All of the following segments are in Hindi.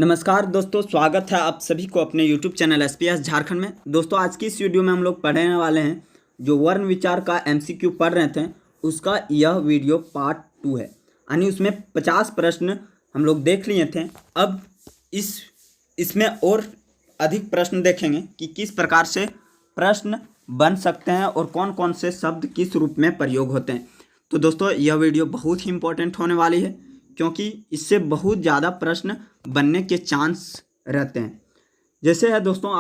नमस्कार दोस्तों, स्वागत है आप सभी को अपने YouTube चैनल SPS झारखंड में। दोस्तों आज की इस वीडियो में हम लोग पढ़ने वाले हैं जो वर्ण विचार का MCQ पढ़ रहे थे उसका यह वीडियो पार्ट 2 है। यानी उसमें 50 प्रश्न हम लोग देख लिए थे। अब इसमें और अधिक प्रश्न देखेंगे कि किस प्रकार से प्रश्न बन सकते हैं और कौन कौन से शब्द किस रूप में प्रयोग होते हैं। तो दोस्तों यह वीडियो बहुत ही इम्पोर्टेंट होने वाली है क्योंकि इससे बहुत ज़्यादा प्रश्न बनने के चांस रहते हैं। जैसे है दोस्तों,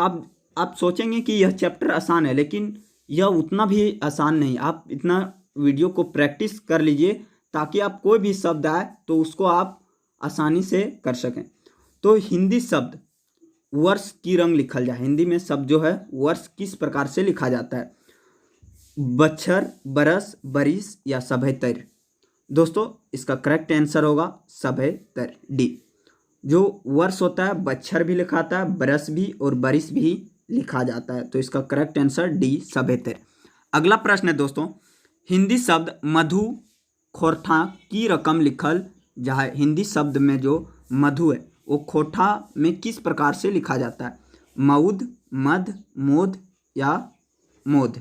आप सोचेंगे कि यह चैप्टर आसान है, लेकिन यह उतना भी आसान नहीं। आप इतना वीडियो को प्रैक्टिस कर लीजिए ताकि आप कोई भी शब्द आए तो उसको आप आसानी से कर सकें। तो हिंदी शब्द वर्ष की रंग लिखल जाए। हिंदी में शब्द जो है वर्ष किस प्रकार से लिखा जाता है? बच्छर, बरस, बरिस या सभयतर। दोस्तों इसका करेक्ट आंसर होगा सभयतर, डी। जो वर्ष होता है बच्छर भी लिखाता है, बरस भी और बरिस भी लिखा जाता है। तो इसका करेक्ट आंसर डी, सभयतर। अगला प्रश्न है दोस्तों, हिंदी शब्द मधु खोरठा की रकम लिखल जाए। हिंदी शब्द में जो मधु है वो खोठा में किस प्रकार से लिखा जाता है? मऊद, मध, मोद या मोद।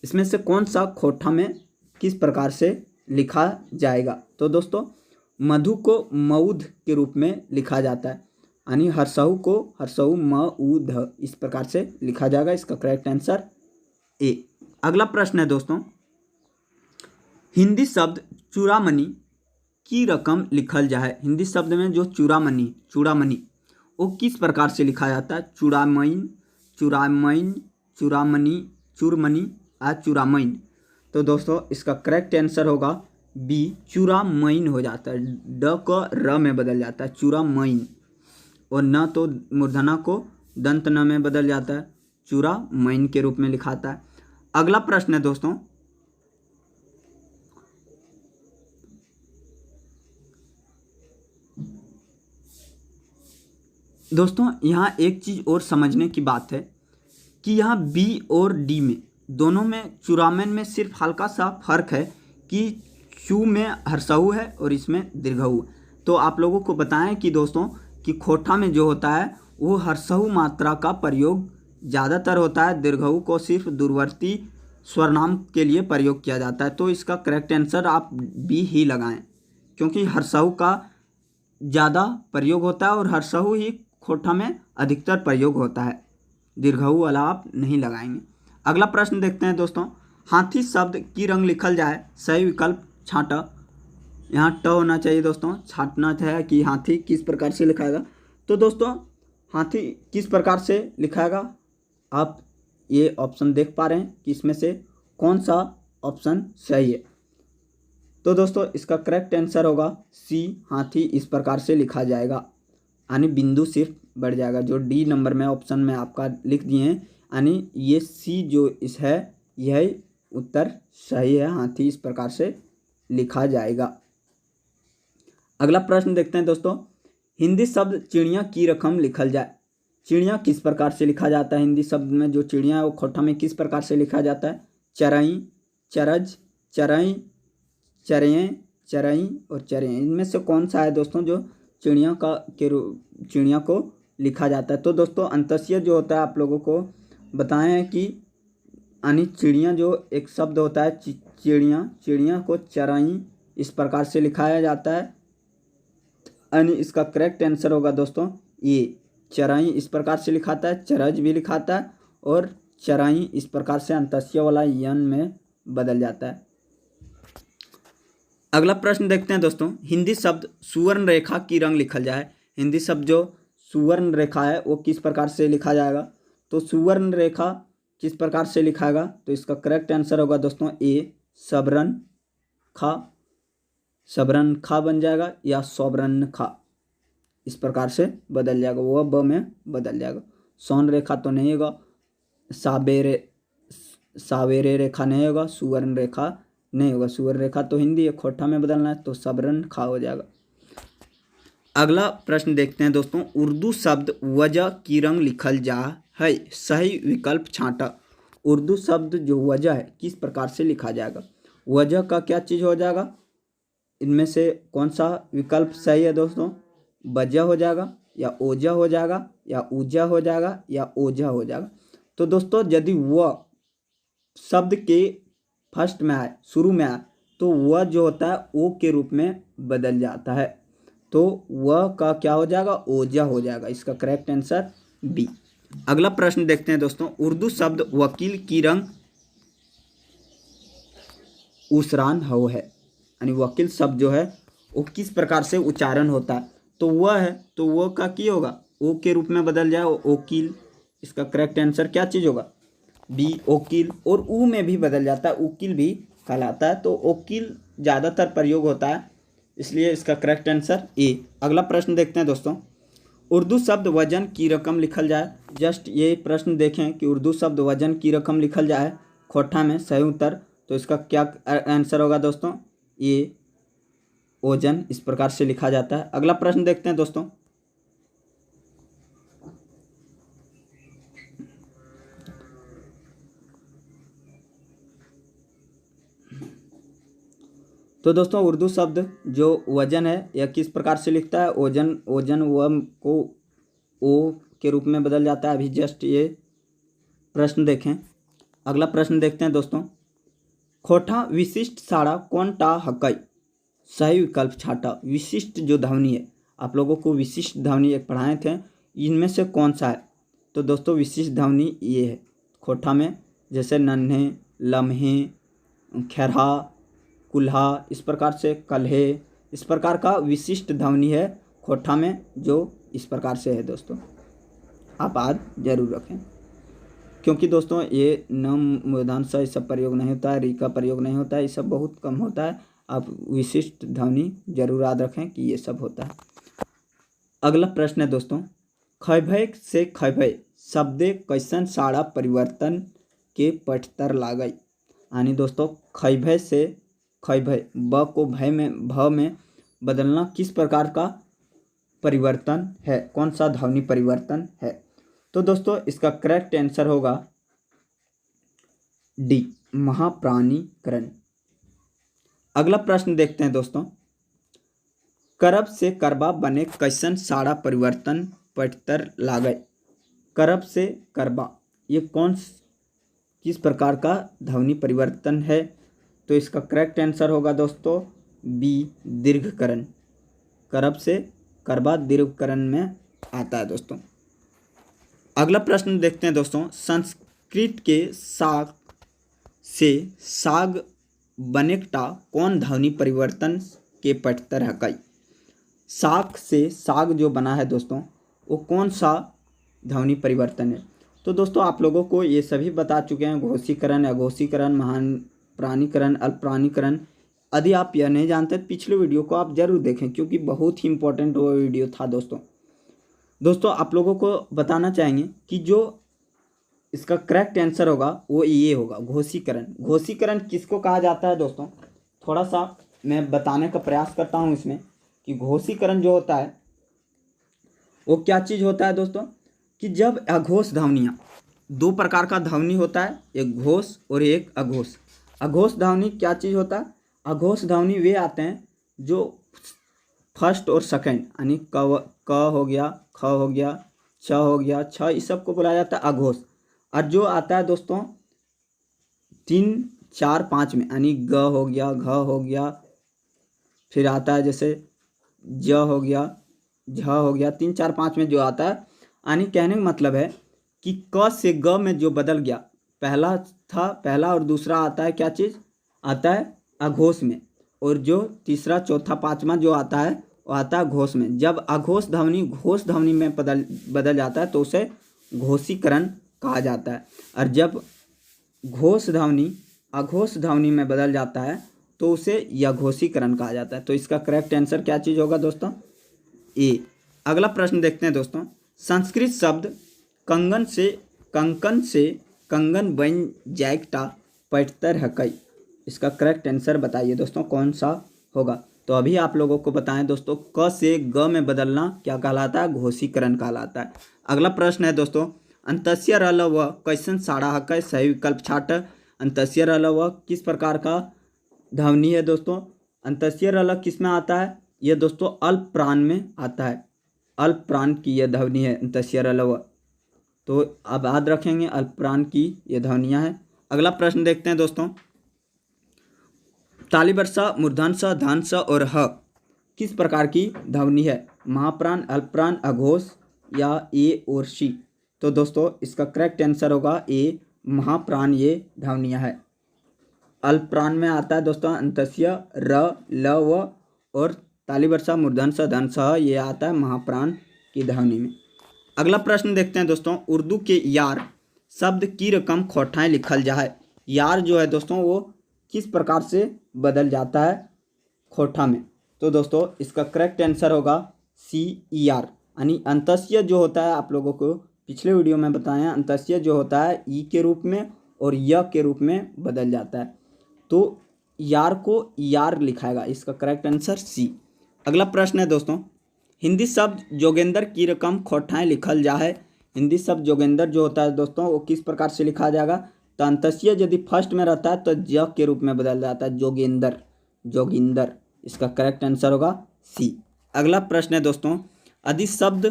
इसमें से कौन सा खोठा में किस प्रकार से लिखा जाएगा? तो दोस्तों मधु को मऊध के रूप में लिखा जाता है, यानी हरसहु को हरसहु मऊध इस प्रकार से लिखा जाएगा। इसका करेक्ट आंसर ए। अगला प्रश्न है दोस्तों, हिंदी शब्द चूड़ामणि की रकम लिखल जाए। हिंदी शब्द में जो चूड़ामणि वो किस प्रकार से लिखा जाता है? चूड़ामइन, चूड़ामइन, चूड़ामणि, चूरमणि या चूड़ामइन। तो दोस्तों इसका करेक्ट आंसर होगा बी, चूड़ामइन हो जाता है। ड को र में बदल जाता है चूड़ामइन, और न तो मूर्धना को दंत न में बदल जाता है, चूड़ामइन के रूप में लिखाता है। अगला प्रश्न है दोस्तों यहाँ एक चीज़ और समझने की बात है कि यहाँ बी और डी में दोनों में चूड़ामइन में सिर्फ हल्का सा फर्क है कि चू में हरसहु है और इसमें दीर्घऊ। तो आप लोगों को बताएं कि दोस्तों कि खोठा में जो होता है वो हरसहु मात्रा का प्रयोग ज़्यादातर होता है, दीर्घऊ को सिर्फ दूरवर्ती स्वरनाम के लिए प्रयोग किया जाता है। तो इसका करेक्ट आंसर आप बी ही लगाएं क्योंकि हरसहु का ज़्यादा प्रयोग होता है और हरसहु ही खोठा में अधिकतर प्रयोग होता है, दीर्घऊ वाला आप नहीं लगाएंगे। अगला प्रश्न देखते हैं दोस्तों, हाथी शब्द की रंग लिखल जाए। सही विकल्प छांटा। यहाँ ट होना चाहिए दोस्तों, छांटना है कि हाथी किस प्रकार से लिखाएगा। तो दोस्तों हाथी किस प्रकार से लिखाएगा आप ये ऑप्शन देख पा रहे हैं कि इसमें से कौन सा ऑप्शन सही है? तो दोस्तों इसका करेक्ट आंसर होगा सी, हाथी इस प्रकार से लिखा जाएगा, यानी बिंदु सिर्फ बढ़ जाएगा। जो डी नंबर में ऑप्शन में आपका लिख दिए हैं, यानी ये सी जो इस है यह उत्तर सही है, हाथी इस प्रकार से लिखा जाएगा। अगला प्रश्न देखते हैं दोस्तों, हिंदी शब्द चिड़िया की रकम लिखल जाए। चिड़िया किस प्रकार से लिखा जाता है? हिंदी शब्द में जो चिड़िया है वो खोठा में किस प्रकार से लिखा जाता है? चरई, चरज, चरई, चरें, चरई और चरें। इनमें से कौन सा है दोस्तों जो चिड़िया को लिखा जाता है? तो दोस्तों अंतस्यय जो होता है आप लोगों को बताएं हैं कि यानी चिड़िया जो एक शब्द होता है चिड़िया को चराई इस प्रकार से लिखाया जाता है, यानी इसका करेक्ट आंसर होगा दोस्तों ये, चराई इस प्रकार से लिखाता है, चरज भी लिखाता है और चराई इस प्रकार से अंतस्यय वाला यन में बदल जाता है। अगला प्रश्न देखते हैं दोस्तों, हिंदी शब्द सुवर्ण रेखा की रंग लिखल जाए। हिंदी शब्द जो सुवर्ण रेखा है वो किस प्रकार से लिखा जाएगा? तो सुवर्ण रेखा किस प्रकार से लिखाएगा? तो इसका करेक्ट आंसर होगा दोस्तों ए, सबरन खा। सबरन खा बन जाएगा या सौवर्ण खा इस प्रकार से बदल जाएगा, वह ब में बदल जाएगा। सौन रेखा तो नहीं होगा, सावेरे रेखा नहीं होगा, सुवर्ण रेखा नहीं होगा। सुवर्ण रेखा तो हिंदी है, खोठा में बदलना है तो सबरन खा हो जाएगा। अगला प्रश्न देखते हैं दोस्तों, उर्दू शब्द वजह की रंग लिखल जा है। सही विकल्प छांटा। उर्दू शब्द जो वजह है किस प्रकार से लिखा जाएगा? वजह का क्या चीज़ हो जाएगा? इनमें से कौन सा विकल्प सही है दोस्तों? वजह हो जाएगा या ओजा हो जाएगा या ऊजा हो जाएगा या ओझा हो जाएगा। तो दोस्तों यदि वह शब्द के फर्स्ट में आए, शुरू में आए, तो वह जो होता है ओ के रूप में बदल जाता है, तो वह का क्या हो जाएगा, ओजा हो जाएगा। इसका करेक्ट आंसर बी। अगला प्रश्न देखते हैं दोस्तों। उर्दू शब्द वकील की रंग उसरान हो है, यानी वकील शब्द जो है वो किस प्रकार से उच्चारण होता है, तो वह है, तो वह का की होगा, ओ के रूप में बदल जाए, ओकील। इसका करेक्ट आंसर क्या चीज़ होगा, बी ओकील। और ऊ में भी बदल जाता है, उकील भी कहलाता है, तो ओकील ज़्यादातर प्रयोग होता है, इसलिए इसका करेक्ट आंसर ए। अगला प्रश्न देखते हैं दोस्तों। उर्दू शब्द वजन की रकम लिखल जाए। जस्ट ये प्रश्न देखें कि उर्दू शब्द वजन की रकम लिखल जाए खोटा में, सही उत्तर, तो इसका क्या आंसर होगा दोस्तों, ये ओजन इस प्रकार से लिखा जाता है। अगला प्रश्न देखते हैं दोस्तों। तो दोस्तों उर्दू शब्द जो वजन है यह किस प्रकार से लिखता है, ओजन। ओजन व को ओ के रूप में बदल जाता है। अभी जस्ट ये प्रश्न देखें। अगला प्रश्न देखते हैं दोस्तों। खोटा विशिष्ट साड़ा कौन टा हकई। सही विकल्प छाटा। विशिष्ट जो ध्वनि है, आप लोगों को विशिष्ट ध्वनि एक पढ़ाए थे, इनमें से कौन सा है, तो दोस्तों विशिष्ट ध्वनि ये है खोटा में, जैसे नन्हे, लम्हे, खैरा, कुल्हा, इस प्रकार से कल्हे, इस प्रकार का विशिष्ट ध्वनि है खोटा में, जो इस प्रकार से है दोस्तों। आप याद जरूर रखें, क्योंकि दोस्तों ये न मूर्धांश ये सब प्रयोग नहीं होता है, री का प्रयोग नहीं होता है, ये सब बहुत कम होता है। आप विशिष्ट ध्वनि जरूर याद रखें कि ये सब होता है। अगला प्रश्न है दोस्तों। खैभय से खैभय शब्दे कैसन साड़ा परिवर्तन के पठतर लागई। यानी दोस्तों खैभय से खैभय, ब को भय में भ में बदलना किस प्रकार का परिवर्तन है, कौन सा ध्वनि परिवर्तन है, तो दोस्तों इसका करेक्ट आंसर होगा डी, महाप्राणीकरण। अगला प्रश्न देखते हैं दोस्तों। करब से करबा बने कैसन साड़ा परिवर्तन पठतर लागय। करब से करबा ये किस प्रकार का ध्वनि परिवर्तन है, तो इसका करेक्ट आंसर होगा दोस्तों बी, दीर्घकरण। करब से करबा दीर्घकरण में आता है दोस्तों। अगला प्रश्न देखते हैं दोस्तों। संस्कृत के साग से साग बनेकटा कौन ध्वनि परिवर्तन के पठतर हकई। साग से साग जो बना है दोस्तों वो कौन सा ध्वनि परिवर्तन है, तो दोस्तों आप लोगों को ये सभी बता चुके हैं, घोषीकरण, अघोषीकरण, महान प्राणीकरण, अल्पप्राणीकरण। यदि आप यह नहीं जानते पिछले वीडियो को आप जरूर देखें, क्योंकि बहुत ही इंपॉर्टेंट वो वीडियो था दोस्तों आप लोगों को बताना चाहेंगे कि जो इसका करेक्ट आंसर होगा वो ये होगा, घोषीकरण। घोषीकरण किसको कहा जाता है दोस्तों, थोड़ा सा मैं बताने का प्रयास करता हूँ इसमें कि घोषीकरण जो होता है वो क्या चीज़ होता है दोस्तों, कि जब अघोष ध्वनियाँ, दो प्रकार का ध्वनि होता है, एक घोष और एक अघोष। अघोष ध्वनि क्या चीज़ होता है, अघोष ध्वनि वे आते हैं जो फर्स्ट और सेकंड, यानी क हो गया, ख हो गया, छ हो गया, छ, इस सब को बोला जाता है अघोष। और जो आता है दोस्तों 3, 4, 5 में, यानी ग हो गया, घ हो गया, फिर आता है जैसे ज हो गया, झ हो गया, 3, 4, 5 में जो आता है, यानी कहने का मतलब है कि क से ग में जो बदल गया, पहला था, पहला और दूसरा आता है क्या चीज़, आता है अघोष में, और जो तीसरा, चौथा, पाँचवा जो आता है वो आता है घोष में। जब अघोष ध्वनि घोष ध्वनि में बदल जाता है तो उसे घोषीकरण कहा जाता है, और जब घोष ध्वनि अघोष ध्वनि में बदल जाता है तो उसे यघोषीकरण कहा जाता है। तो इसका करेक्ट आंसर क्या चीज़ होगा दोस्तों, ए। अगला प्रश्न देखते हैं दोस्तों। संस्कृत शब्द कंगन से कंगन बन जाएकटा पठतर हकई। इसका करेक्ट आंसर बताइए दोस्तों कौन सा होगा, तो अभी आप लोगों को बताएं दोस्तों, क से ग में बदलना क्या कहलाता है, घोषीकरण कहलाता है। अगला प्रश्न है दोस्तों। अंतस्य रल व कैसन साड़ा हकई। सही विकल्प छाट। अंतस्य रल व किस प्रकार का ध्वनि है दोस्तों, अंतस्य रल किस में आता है, यह दोस्तों अल्प प्राण में आता है। अल्प प्राण की यह ध्वनि है अंतस्य रलव। तो अब याद रखेंगे अल्प प्राण की यह ध्वनियाँ हैं। अगला प्रश्न देखते हैं दोस्तों, तालिवर्षा, मूर्धन्य, धांस और ह किस प्रकार की ध्वनि है? महाप्राण, अल्पप्राण, अघोष या ए और सी? तो दोस्तों इसका करेक्ट आंसर होगा ए, महाप्राण ये ध्वनियाँ है। अल्पप्राण में आता है दोस्तों अंतस्य र, ल, व, और तालिवर्षा, मूर्धन्य, धांस ये आता है महाप्राण की ध्वनि में। अगला प्रश्न देखते हैं दोस्तों, उर्दू के यार शब्द की रकम खोठाएँ लिखल जाए। यार जो है दोस्तों वो किस प्रकार से बदल जाता है खोठा में? तो दोस्तों इसका करेक्ट आंसर होगा सी, ई आर, यानी अंतस्य जो होता है, आप लोगों को पिछले वीडियो में बताया, अंतस्य जो होता है ई के रूप में और य के रूप में बदल जाता है, तो यार को यार लिखाएगा। इसका करेक्ट आंसर सी। अगला प्रश्न है दोस्तों, हिंदी शब्द जोगेंद्र की रकम खोठाएँ लिखल जा है। हिंदी शब्द जोगेंद्र जो होता है दोस्तों वो किस प्रकार से लिखा जाएगा? तो अंतस्य यदि फर्स्ट में रहता है तो ज के रूप में बदल जाता है, जोगेंद्र, जोगिंदर। इसका करेक्ट आंसर होगा सी। अगला प्रश्न है दोस्तों, यदि शब्द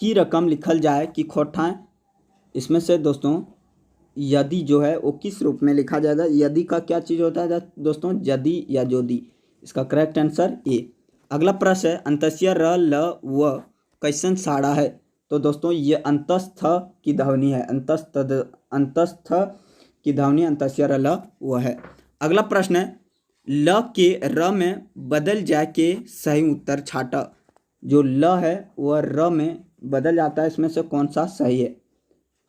की रकम लिखल जाए कि खोठाएँ, इसमें से दोस्तों यदि जो है वो किस रूप में लिखा जाएगा? यदि का क्या चीज़ होता है दोस्तों? यदि या जोदी। इसका करेक्ट आंसर ए। अगला प्रश्न है, अंतस्य र, ल, व कैसन साड़ा है? तो दोस्तों ये अंतस्थ की ध्वनि है, अंतस्थ की ध्वनि अंतस्य र, ल, व है। अगला प्रश्न है, ल के र में बदल जाए के सही उत्तर छाटा। जो ल है वह र में बदल जाता है, इसमें से कौन सा सही है?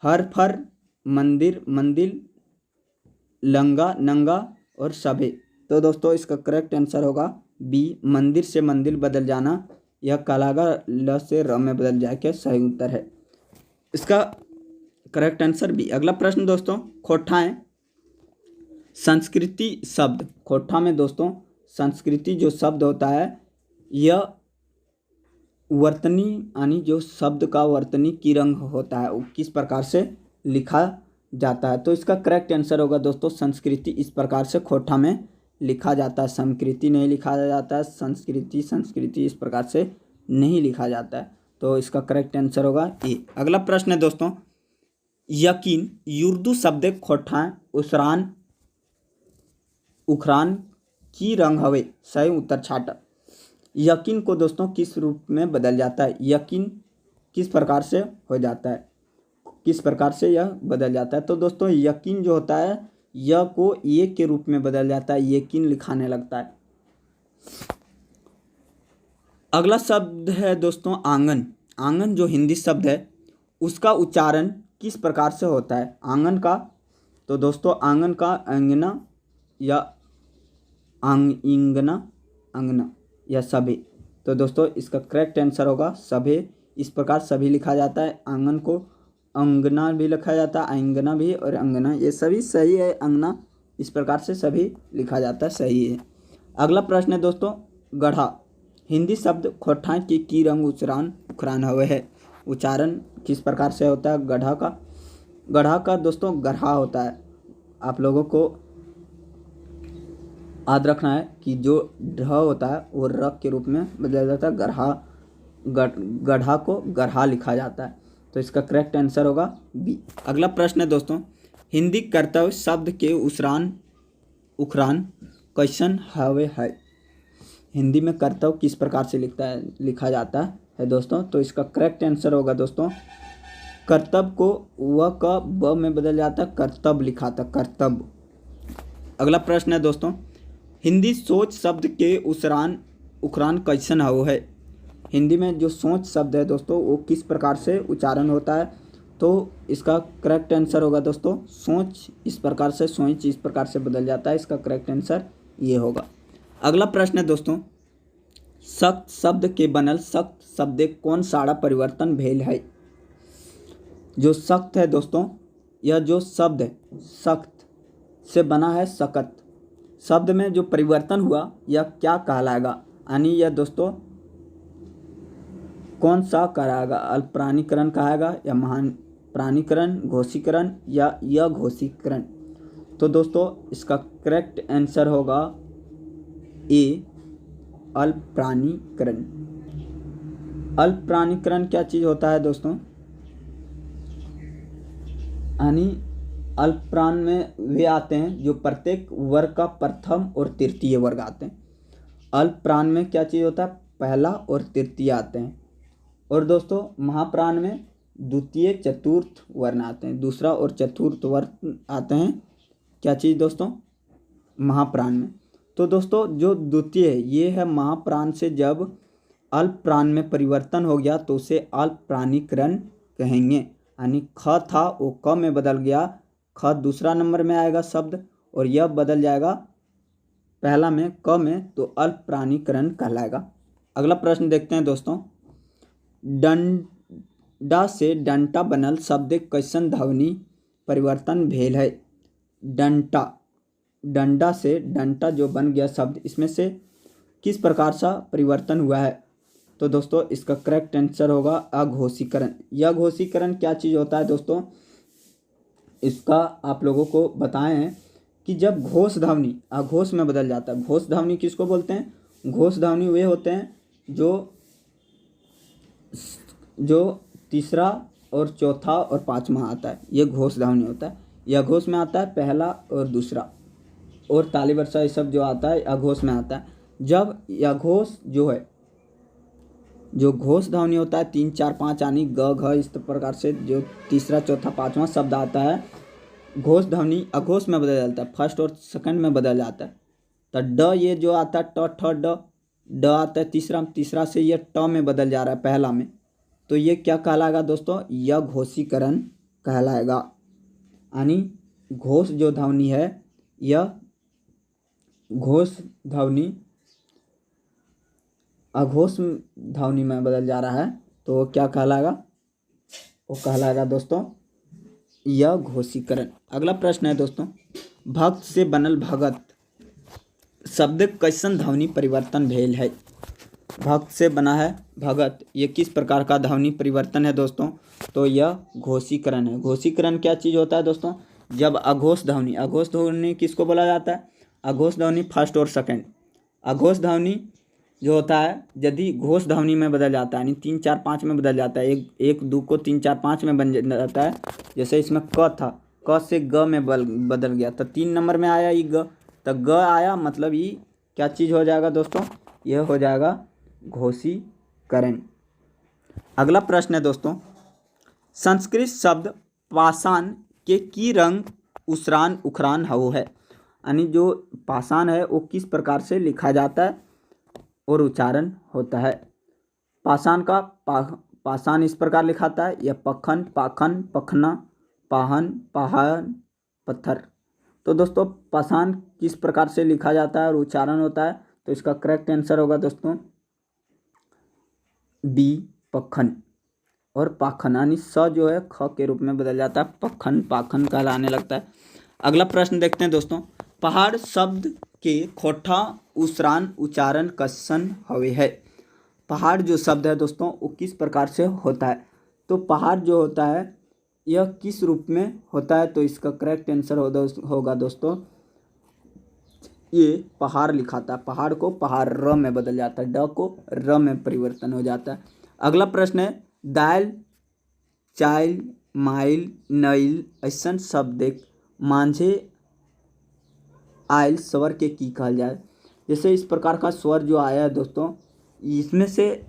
हर, फर, मंदिर, मंदिर, लंगा, नंगा और सभे। तो दोस्तों इसका करेक्ट आंसर होगा बी, मंदिर से मंदिर बदल जाना, यह कहलागा ल से र में बदल जाए के सही उत्तर है। इसका करेक्ट आंसर बी। अगला प्रश्न दोस्तों, खोठाएँ संस्कृति शब्द। खोठा में दोस्तों संस्कृति जो शब्द होता है यह वर्तनी, यानी जो शब्द का वर्तनी की रंग होता है वो किस प्रकार से लिखा जाता है? तो इसका करेक्ट आंसर होगा दोस्तों संस्कृति। इस प्रकार से खोठा में लिखा जाता है, संस्कृति नहीं लिखा जाता है, संस्कृति इस प्रकार से नहीं लिखा जाता है। तो इसका करेक्ट आंसर होगा ए। अगला प्रश्न है दोस्तों, यकीन उर्दू शब्द खोठाएँ उसरान उखरान की रंग हवे, सही उत्तर छाटा। यकीन को दोस्तों किस रूप में बदल जाता है? यकीन किस प्रकार से हो जाता है, किस प्रकार से यह बदल जाता है? तो दोस्तों यकीन जो होता है यह को ये के रूप में बदल जाता है, यकीन लिखाने लगता है। अगला शब्द है दोस्तों आंगन। आंगन जो हिंदी शब्द है उसका उच्चारण किस प्रकार से होता है आंगन का? तो दोस्तों आंगन का अंगना या इंगना, अंगना या सभे। तो दोस्तों इसका करेक्ट आंसर होगा सभे। इस प्रकार सभी लिखा जाता है, आंगन को अंगना भी लिखा जाता है, आंगना भी और अंगना, ये सभी सही है। अंगना इस प्रकार से सभी लिखा जाता है, सही है। अगला प्रश्न है दोस्तों, गढ़ा। हिंदी शब्द खोठाएँ की रंग उच्चारण हुए है, उच्चारण किस प्रकार से होता है गढ़ा का? गढ़ा का दोस्तों गढ़ा होता है। आप लोगों को याद रखना है कि जो ढ होता है वो र के रूप में बदल जाता है, गढ़ा को गढ़ा लिखा जाता है। तो इसका करेक्ट आंसर होगा बी। अगला प्रश्न है दोस्तों, हिंदी कर्तव्य शब्द के उखरान कैसन हवे है? हिंदी में कर्तव्य किस प्रकार से लिखा जाता है दोस्तों? तो इसका करेक्ट आंसर होगा दोस्तों कर्तव्य को व का ब में बदल जाता है, कर्तव्य लिखा था, कर्तव्य। अगला प्रश्न है दोस्तों, हिंदी सोच शब्द के उखरान कैसन हो है? हिंदी में जो सोच शब्द है दोस्तों वो किस प्रकार से उच्चारण होता है? तो इसका करेक्ट आंसर होगा दोस्तों सोच, इस प्रकार से सोच इस प्रकार से बदल जाता है, इसका करेक्ट आंसर ये होगा। अगला प्रश्न है दोस्तों, सख्त शब्द के बनल सख्त शब्द कौन साड़ा परिवर्तन भेल है? जो सख्त है दोस्तों, यह जो शब्द है सख्त से बना है सकत, शब्द में जो परिवर्तन हुआ यह क्या कहलाएगा? यानी यह दोस्तों कौन सा कराएगा? अल्प प्राणीकरण कहेगा या महान प्राणीकरण, घोषीकरण या यह घोषीकरण? तो दोस्तों इसका करेक्ट आंसर होगा ए, अल्प प्राणीकरण। अल्पप्राणीकरण क्या चीज़ होता है दोस्तों, यानी अल्पप्राण में वे आते हैं जो प्रत्येक वर्ग का प्रथम और तृतीय वर्ग आते हैं। अल्पप्राण में क्या चीज़ होता है, पहला और तृतीय आते हैं। और दोस्तों महाप्राण में द्वितीय चतुर्थ वर्ण आते हैं, दूसरा और चतुर्थ वर्ण आते हैं। क्या चीज़ दोस्तों, महाप्राण में। तो दोस्तों जो द्वितीय है ये है महाप्राण से जब अल्पप्राण में परिवर्तन हो गया तो उसे अल्पप्राणीकरण कहेंगे। यानी ख था वो क में बदल गया, ख दूसरा नंबर में आएगा शब्द और यह बदल जाएगा पहला में क में, तो अल्पप्राणीकरण कहलाएगा। अगला प्रश्न देखते हैं दोस्तों, डंडा से डंटा बनल शब्द कैसन ध्वनि परिवर्तन भेल है। डंडा से डंटा जो बन गया शब्द, इसमें से किस प्रकार सा परिवर्तन हुआ है। तो दोस्तों इसका करेक्ट आंसर होगा अघोषीकरण। यह घोषीकरण क्या चीज़ होता है दोस्तों, इसका आप लोगों को बताए हैं कि जब घोष ध्वनि अघोष में बदल जाता है। घोष ध्वनि किसको बोलते हैं, घोष ध्वनि वे होते हैं जो तीसरा और चौथा और पांचवा आता है, ये घोष ध्वनि होता है। यह अघोष में आता है पहला और दूसरा, और ताली वर्षा ये सब जो आता है अघोष में आता है। जब यह घोष जो है, जो घोष ध्वनि होता है 3 4 5 यानी ग घ इस प्रकार से जो तीसरा चौथा पांचवा शब्द आता है, घोष ध्वनि अघोष में बदल जाता है, फर्स्ट और सेकंड में बदल जाता है। तो ड ये जो आता है ट ठ ड आता है तीसरा से ये ट में बदल जा रहा है पहला में, तो ये क्या कहलाएगा दोस्तों, यह घोषीकरण कहलाएगा। यानी घोष जो ध्वनि है, यह घोष ध्वनि अघोष ध्वनि में बदल जा रहा है, तो क्या कहलाएगा, वो कहलाएगा दोस्तों यह घोषीकरण। अगला प्रश्न है दोस्तों, भक्त से बनल भगत शब्द कैसन ध्वनि परिवर्तन भेल है। भक्त से बना है भगत, ये किस प्रकार का ध्वनि परिवर्तन है दोस्तों, तो यह घोषीकरण है। घोषीकरण क्या चीज़ होता है दोस्तों, जब अघोष ध्वनि किसको बोला जाता है, अघोष ध्वनि फर्स्ट और सेकंड। अघोष ध्वनि जो होता है यदि घोष ध्वनि में बदल जाता है, यानी 3 4 5 में बदल जाता है, एक दो को 3 4 5 में बन जाता है। जैसे इसमें क था, क से ग में बदल गया तो 3 नंबर में आया ये ग, तो ग आया, मतलब ये क्या चीज़ हो जाएगा दोस्तों, यह हो जाएगा घोषीकरण। अगला प्रश्न है दोस्तों, संस्कृत शब्द पाषाण के की रंग उसरान उखरान हो है। यानी जो पाषाण है वो किस प्रकार से लिखा जाता है और उच्चारण होता है। पाषाण का पाषाण इस प्रकार लिखाता है, यह पखन पाखन पखना पाहन पहान पत्थर। तो दोस्तों पाषाण किस प्रकार से लिखा जाता है और उच्चारण होता है, तो इसका करेक्ट आंसर होगा दोस्तों बी पखन। और पाखन यानी स जो है ख के रूप में बदल जाता है, पखन पाखन कहलाने लगता है। अगला प्रश्न देखते हैं दोस्तों, पहाड़ शब्द के खोठा उसरान उच्चारण कसन हवे है। पहाड़ जो शब्द है दोस्तों वो किस प्रकार से होता है, तो पहाड़ जो होता है यह किस रूप में होता है, तो इसका करेक्ट आंसर होगा दोस्तों ये पहाड़ लिखाता है, पहाड़ को पहाड़ र में बदल जाता है, ड को र में परिवर्तन हो जाता है। अगला प्रश्न है, दाल चाइल माइल नइल ऐसन शब्द मांझे आयल स्वर के की कहल जाए। जैसे इस प्रकार का स्वर जो आया है दोस्तों, इसमें से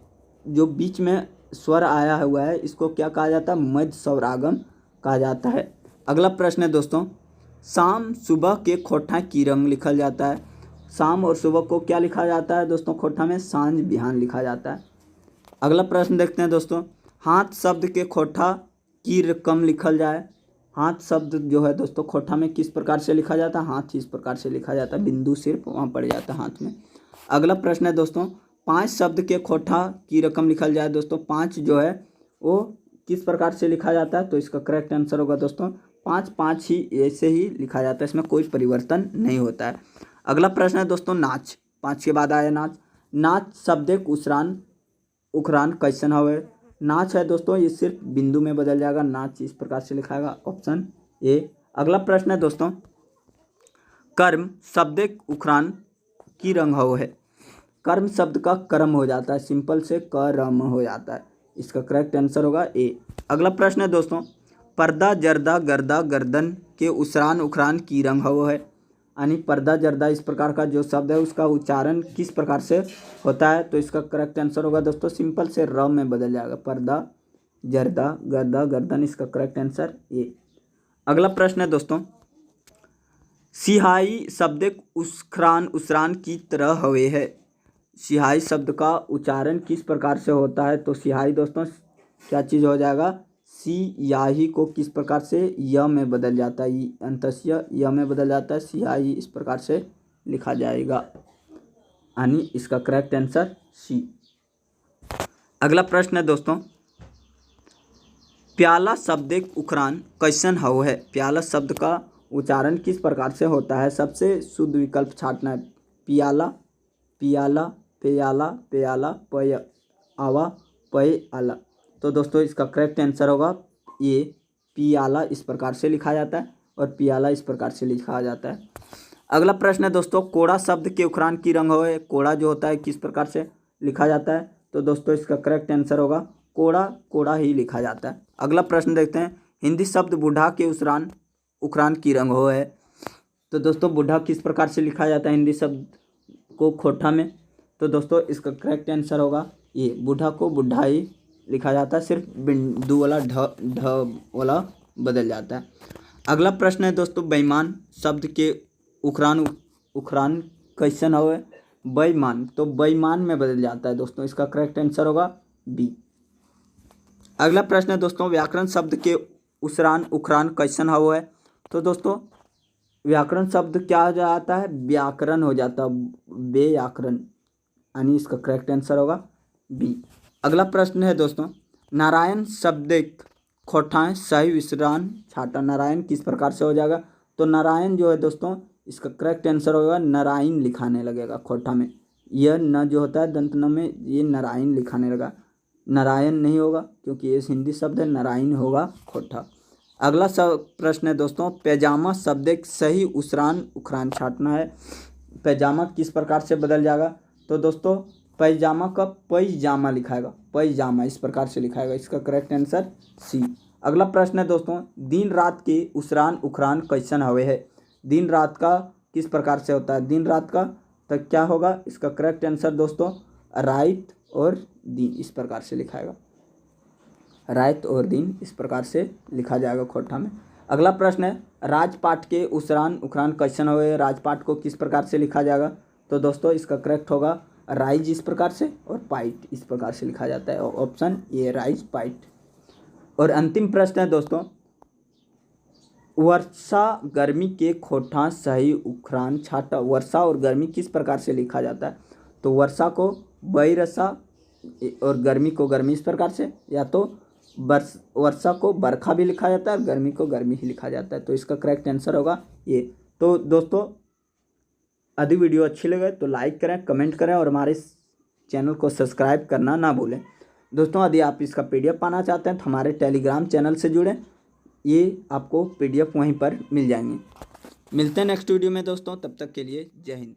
जो बीच में स्वर आया हुआ है इसको क्या कहा जाता है, मध्य स्वरागम कहा जाता है। अगला प्रश्न है दोस्तों, शाम सुबह के खोठा की रंग लिखल जाता है। शाम और सुबह को क्या लिखा जाता है दोस्तों खोठा में, सांझ बिहान लिखा जाता है। अगला प्रश्न देखते हैं दोस्तों, हाथ शब्द के खोठा की रकम लिखल जाए। हाथ शब्द जो है दोस्तों खोठा में किस प्रकार से लिखा जाता है, हाथ इस प्रकार से लिखा जाता है, बिंदु सिर्फ वहाँ पड़ जाता है हाथ में। अगला प्रश्न है दोस्तों, 5 शब्द के खोठा की रकम लिखल जाए। दोस्तों 5 जो है वो किस प्रकार से लिखा जाता है, तो इसका करेक्ट आंसर होगा दोस्तों 5 5 ही ऐसे ही लिखा जाता है, इसमें कोई परिवर्तन नहीं होता है। अगला प्रश्न है दोस्तों, नाच 5 के बाद आया नाच। नाच शब्द उसरान उखरान कैसन हवे। नाच है दोस्तों ये सिर्फ बिंदु में बदल जाएगा, नाच इस प्रकार से लिखाएगा, ऑप्शन ए। अगला प्रश्न है दोस्तों, कर्म शब्द उखरान की रंग हो है। कर्म शब्द का कर्म हो जाता है, सिंपल से करम हो जाता है। इसका करेक्ट आंसर होगा ए। अगला प्रश्न है दोस्तों, पर्दा जर्दा गर्दा गर्दन के उसरान उखरान की रंग हो है। यानी पर्दा जर्दा इस प्रकार का जो शब्द है उसका उच्चारण किस प्रकार से होता है, तो इसका करेक्ट आंसर होगा दोस्तों सिंपल से र में बदल जाएगा। पर्दा जर्दा गर्दा गर्दन, इसका करेक्ट आंसर ए। अगला प्रश्न है दोस्तों, सिहाई शब्द उसरान उसरान की तरह हवे है। सिहाई शब्द का उच्चारण किस प्रकार से होता है, तो सिहाई दोस्तों क्या चीज़ हो जाएगा, सियाही को किस प्रकार से य में बदल जाता है, अंतस्य य में बदल जाता है, सियाही इस प्रकार से लिखा जाएगा। यानी इसका करेक्ट आंसर सी। अगला प्रश्न है दोस्तों, प्याला शब्द उखरान कैसन हव है। प्याला शब्द का उच्चारण किस प्रकार से होता है, सबसे शुद्ध विकल्प छांटना है। पियाला पियाला पेयाला पेयाला पय आवा पय आला। तो दोस्तों इसका करेक्ट आंसर होगा ये, पियाला इस प्रकार से लिखा जाता है और पियाला इस प्रकार से लिखा जाता है। अगला प्रश्न है दोस्तों, कोड़ा शब्द के उखरान की रंग होए। कोड़ा जो होता है किस प्रकार से लिखा जाता है, तो दोस्तों इसका करेक्ट आंसर होगा कोड़ा, कोड़ा ही लिखा जाता है। अगला प्रश्न देखते हैं, हिंदी शब्द बूढ़ा के उखरान की रंग होए। तो दोस्तों बूढ़ा किस प्रकार से लिखा जाता है हिंदी शब्द को खोटा में, तो दोस्तों इसका करेक्ट आंसर होगा ये, बूढ़ा को बुढ़ाई लिखा जाता है, सिर्फ बिंदु वाला ढ वाला बदल जाता है। अगला प्रश्न है दोस्तों, बेईमान शब्द के उखरान कैसन हो। बेईमान, तो बेईमान में बदल जाता है दोस्तों, इसका करेक्ट आंसर होगा बी। अगला प्रश्न है दोस्तों, व्याकरण शब्द के उखरान कैसन हो है। तो दोस्तों व्याकरण शब्द क्या हो जाता है, व्याकरण हो जाता है, व्याकरण, यानी इसका करेक्ट आंसर होगा बी। अगला प्रश्न है दोस्तों, नारायण शब्द खोठाएं सही विश्रान छाटा। नारायण किस प्रकार से हो जाएगा, तो नारायण जो है दोस्तों इसका करेक्ट आंसर होगा नारायण लिखाने लगेगा खोठा में। यह न जो होता है दंत न में, ये नारायण लिखाने लगा, नारायण नहीं होगा क्योंकि ये हिंदी शब्द है, नारायण होगा खोठा। अगला प्रश्न है दोस्तों, पैजामा शब्द सही उखरान छाटना है। पैजामा किस प्रकार से बदल जाएगा, तो दोस्तों पैजामा का पैजामा लिखाएगा, पैजामा इस प्रकार से लिखाएगा, इसका करेक्ट आंसर सी। अगला प्रश्न है दोस्तों, दिन रात के उखरान कैसन हवे है। दिन रात का किस प्रकार से होता है, दिन रात का तो क्या होगा, इसका करेक्ट आंसर दोस्तों रात और दिन इस प्रकार से लिखाएगा, रात और दिन इस प्रकार से लिखा जाएगा खोठा में। अगला प्रश्न है, राजपाट के उखरान कैसन हुए। राजपाट को किस प्रकार से लिखा जाएगा, तो दोस्तों इसका करेक्ट होगा राइज इस प्रकार से और पाइट इस प्रकार से लिखा जाता है, ऑप्शन ए राइज पाइट। और अंतिम प्रश्न है दोस्तों, वर्षा गर्मी के खोठा सही उखरान छाटा। वर्षा और गर्मी किस प्रकार से लिखा जाता है, तो वर्षा को बैरसा और गर्मी को गर्मी इस प्रकार से, या तो वर्षा को बरखा भी लिखा जाता है और गर्मी को गर्मी ही लिखा जाता है, तो इसका करेक्ट आंसर होगा ये। तो दोस्तों यदि वीडियो अच्छी लगे तो लाइक करें, कमेंट करें और हमारे चैनल को सब्सक्राइब करना ना भूलें। दोस्तों यदि आप इसका PDF पाना चाहते हैं तो हमारे टेलीग्राम चैनल से जुड़ें, ये आपको PDF वहीं पर मिल जाएंगे। मिलते हैं नेक्स्ट वीडियो में दोस्तों, तब तक के लिए जय हिंद।